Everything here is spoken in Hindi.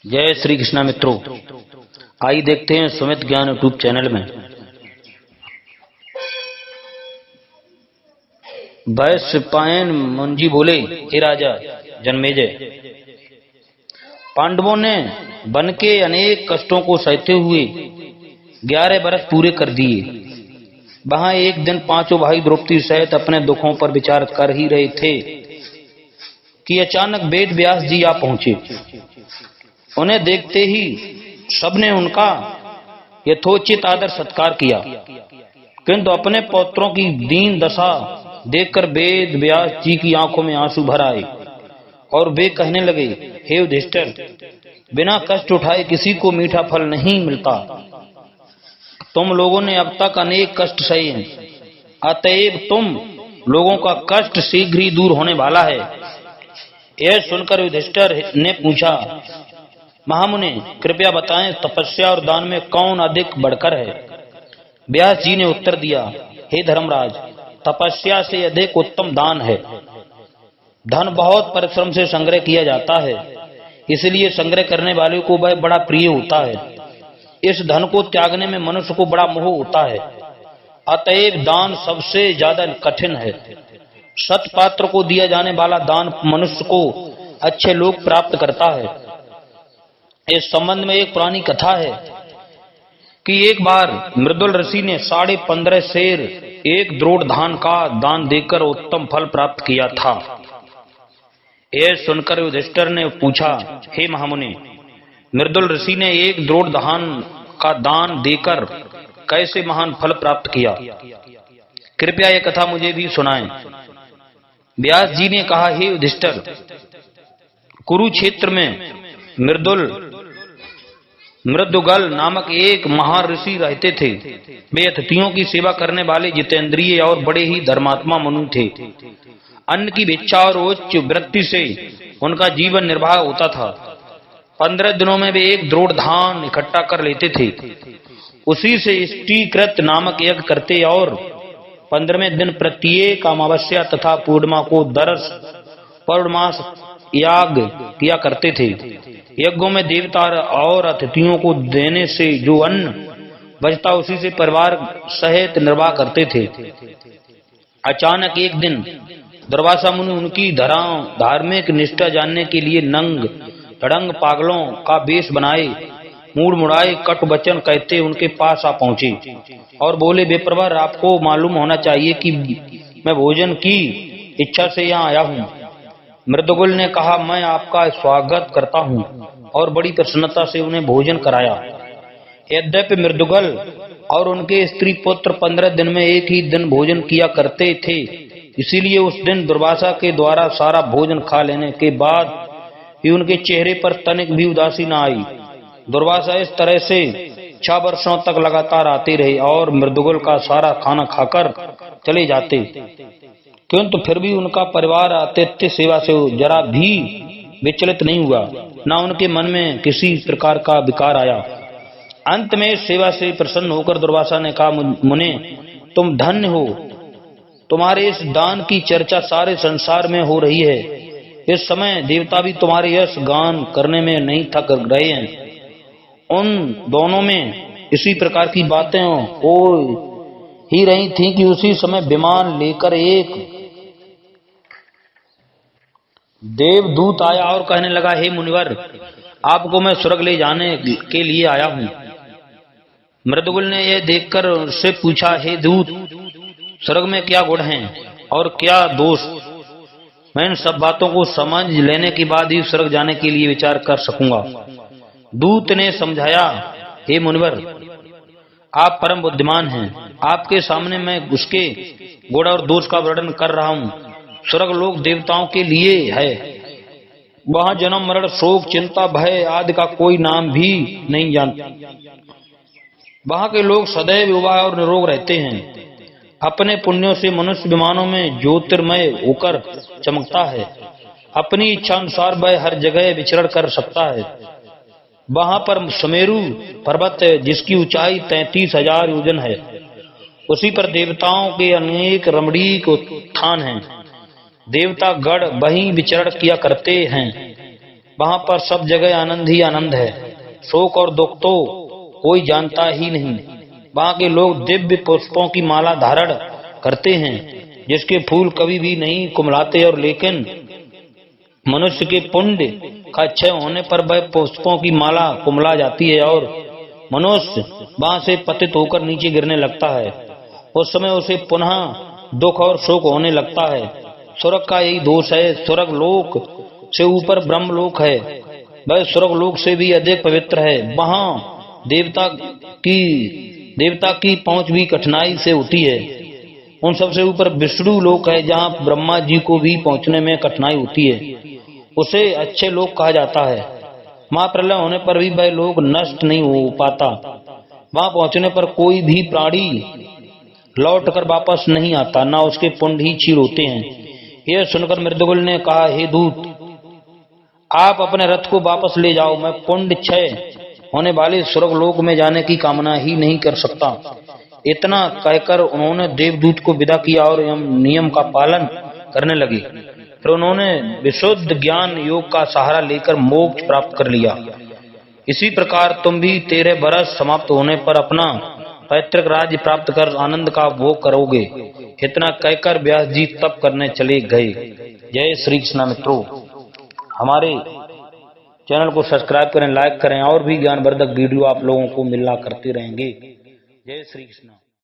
जय श्री कृष्णा मित्रों, आइए देखते हैं सुमित ज्ञान यूट्यूब चैनल में। वैश्यपायन मुनि बोले, हे राजा जन्मेजय, पांडवों ने वन के अनेक कष्टों को सहते हुए 11 वर्ष पूरे कर दिए। वहां एक दिन पांचों भाई द्रौपदी सहित अपने दुखों पर विचार कर ही रहे थे कि अचानक वेद व्यास जी आ पहुंचे। उन्हें देखते ही सबने उनका यथोचित आदर सत्कार किया, किंतु अपने पौत्रों की दीन दशा देखकर वेद व्यास जी की आंखों में आंसू भर आए और वे कहने लगे, हे युधिष्ठिर, बिना कष्ट उठाए किसी को मीठा फल नहीं मिलता। तुम लोगों ने अब तक अनेक कष्ट सहे हैं, अतएव तुम लोगों का कष्ट शीघ्र ही दूर होने वाला है। यह सुनकर युधिष्ठिर ने पूछा, महामुने कृपया बताएं, तपस्या और दान में कौन अधिक बढ़कर है? व्यास जी ने उत्तर दिया, हे धर्मराज, तपस्या से अधिक उत्तम दान है। धन बहुत परिश्रम से संग्रह किया जाता है, इसलिए संग्रह करने वाले को वह बड़ा प्रिय होता है। इस धन को त्यागने में मनुष्य को बड़ा मोह होता है, अतएव दान सबसे ज्यादा कठिन है। सत्पात्र को दिया जाने वाला दान मनुष्य को अच्छे लोग प्राप्त करता है। इस संबंध में एक पुरानी कथा है कि एक बार मृदुल ऋषि ने 15.5 शेर एक द्रोड़ धान का दान देकर उत्तम फल प्राप्त किया था। यह सुनकर युधिष्ठिर ने पूछा, हे महामुनि, मृदुल ऋषि ने एक द्रोड़ धान का दान देकर कैसे महान फल प्राप्त किया? कृपया यह कथा मुझे भी सुनाएं। व्यास जी ने कहा, हे युधिष्ठिर, कुरुक्षेत्र में मृदुगल नामक एक महान ऋषि रहते थे। वे अतिथियों की सेवा करने वाले जितेंद्रिय और बड़े ही धर्मात्मा मनु थे। अन्न की भिक्षा और उच्च वृत्ति से उनका जीवन निर्वाह होता था। 15 दिनों में वे एक द्रोड़ धान इकट्ठा कर लेते थे, उसी से इष्टिकृत नामक यज्ञ करते और 15वें दिन प्रत्येक अमावस्या तथा पूर्णिमा को दरस पौर्णमास याग किया करते थे। यज्ञों में देवता और अतिथियों को देने से जो अन्न बचता उसी से परिवार सहित निर्वाह करते थे। अचानक एक दिन दुर्वासा मुनि उनकी धार्मिक निष्ठा जानने के लिए नंग तड़ंग पागलों का वेश बनाए, मूड मुड़ाए कटु वचन कहते उनके पास आ पहुंचे और बोले, बेप्रवर, आपको मालूम होना चाहिए कि मैं भोजन की इच्छा से यहाँ आया हूँ। मृदुगल ने कहा, मैं आपका स्वागत करता हूँ और बड़ी प्रसन्नता से उन्हें भोजन कराया। यद्यपि मृदुगल और उनके स्त्री पुत्र 15 दिन में एक ही दिन भोजन किया करते थे, इसीलिए उस दिन दुर्वासा के द्वारा सारा भोजन खा लेने के बाद भी उनके चेहरे पर तनिक भी उदासी न आई। दुर्वासा इस तरह से 6 वर्षों तक लगातार आते रहे और मृदुगल का सारा खाना खाकर चले जाते, किंतु फिर भी उनका परिवार आतिथ्य सेवा से जरा भी विचलित नहीं हुआ, न उनके मन में किसी प्रकार का विकार आया। अंत में सेवा से प्रसन्न होकर दुर्वासा ने कहा, मुने, तुम धन्य हो, तुम्हारे इस दान की चर्चा सारे संसार में हो रही है। इस समय देवता भी तुम्हारे यश गान करने में नहीं थक रहे हैं। उन दोनों में इसी प्रकार की बातें हो ही रही थी कि उसी समय विमान लेकर एक देवदूत आया और कहने लगा, हे मुनिवर, आपको मैं स्वर्ग ले जाने के लिए आया हूँ। मृदुगल ने यह देखकर उससे पूछा, हे दूत, स्वर्ग में क्या गुण हैं और क्या दोष? मैं इन सब बातों को समझ लेने के बाद ही स्वर्ग जाने के लिए विचार कर सकूंगा। दूत ने समझाया, हे मुनिवर, आप परम बुद्धिमान हैं, आपके सामने मैं उसके गुण और दोष का वर्णन कर रहा हूँ। स्वर्ग लोक देवताओं के लिए है, वहां जन्म मरण शोक चिंता भय आदि का कोई नाम भी नहीं जानता। वहां के लोग सदैव युवा और निरोग रहते हैं। अपने पुण्यों से मनुष्य विमानों में ज्योतिर्मय होकर चमकता है। अपनी इच्छा अनुसार वह हर जगह विचरण कर सकता है। वहां पर सुमेरु पर्वत है, जिसकी ऊंचाई 33,000 योजन है। उसी पर देवताओं के अनेक रमणीक उत्थान हैं। देवता गण वहीं विचरण किया करते हैं। वहां पर सब जगह आनंद ही आनंद है, शोक और दुख तो कोई जानता ही नहीं। वहां के लोग दिव्य पुष्पों की माला धारण करते हैं, जिसके फूल कभी भी नहीं कुमलाते, और लेकिन मनुष्य के पुण्य का क्षय होने पर वह पुष्पों की माला कुमला जाती है और मनुष्य वहां से पतित होकर नीचे गिरने लगता है। उस समय उसे पुनः दुख और शोक होने लगता है। स्वर्ग का यही दोष है। स्वर्ग लोक से ऊपर ब्रह्म लोक है, वह स्वर्ग लोक से भी अधिक पवित्र है। वहां देवता की पहुंच भी कठिनाई से होती है। उन सबसे ऊपर विष्णु लोक है, जहां ब्रह्मा जी को भी पहुंचने में कठिनाई होती है। उसे अच्छे लोक कहा जाता है। महाप्रलय होने पर भी वह लोक नष्ट नहीं हो पाता। वहां पहुंचने पर कोई भी प्राणी लौटकर वापस नहीं आता, ना उसके पुण्य ही क्षीण होते हैं। यह सुनकर मृदुगुल ने कहा, हे दूत, आप अपने रथ को वापस ले जाओ। मैं पुण्य क्षय होने वाले स्वर्ग लोक में जाने की कामना ही नहीं कर सकता। इतना कहकर उन्होंने देवदूत को विदा किया और नियम का पालन करने लगे। फिर उन्होंने विशुद्ध ज्ञान योग का सहारा लेकर मोक्ष प्राप्त कर लिया। इसी प्रकार तुम भी 13 बरस समाप्त होने पर अपना पैतृक राज्य प्राप्त कर आनंद का भोग करोगे। इतना कहकर व्यास जी तप करने चले गए। जय श्री कृष्ण। मित्रों, हमारे चैनल को सब्सक्राइब करें, लाइक करें, और भी ज्ञानवर्धक वीडियो आप लोगों को मिला करते रहेंगे। जय श्री कृष्ण।